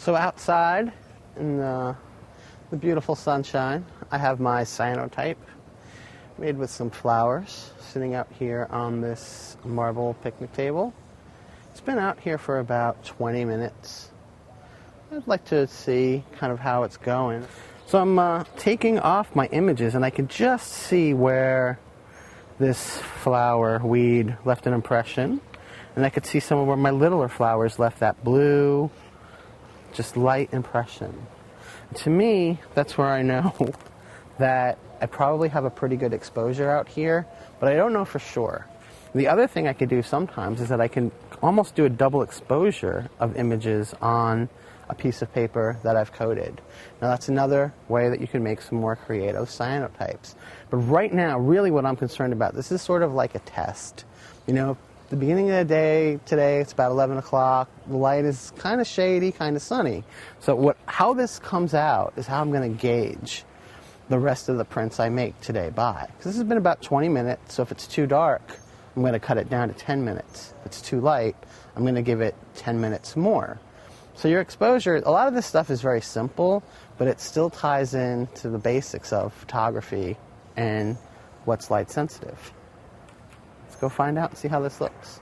So outside in the beautiful sunshine, I have my cyanotype made with some flowers sitting out here on this marble picnic table. It's been out here for about 20 minutes. I'd like to see kind of how it's going. So I'm taking off my images and I can just see where this flower weed left an impression. And I could see some of where my littler flowers left that blue, just light impression. And to me, that's where I know that I probably have a pretty good exposure out here, but I don't know for sure. The other thing I could do sometimes is that I can almost do a double exposure of images on a piece of paper that I've coated. Now that's another way that you can make some more creative cyanotypes. But right now, really what I'm concerned about, this is sort of like a test. You know, the beginning of the day today, it's about 11 o'clock. The light is kind of shady, kind of sunny. So how this comes out is how I'm going to gauge the rest of the prints I make today by. Because this has been about 20 minutes, so if it's too dark, I'm going to cut it down to 10 minutes. If it's too light, I'm going to give it 10 minutes more. So your exposure, a lot of this stuff is very simple, but it still ties in to the basics of photography and what's light sensitive. Let's go find out and see how this looks.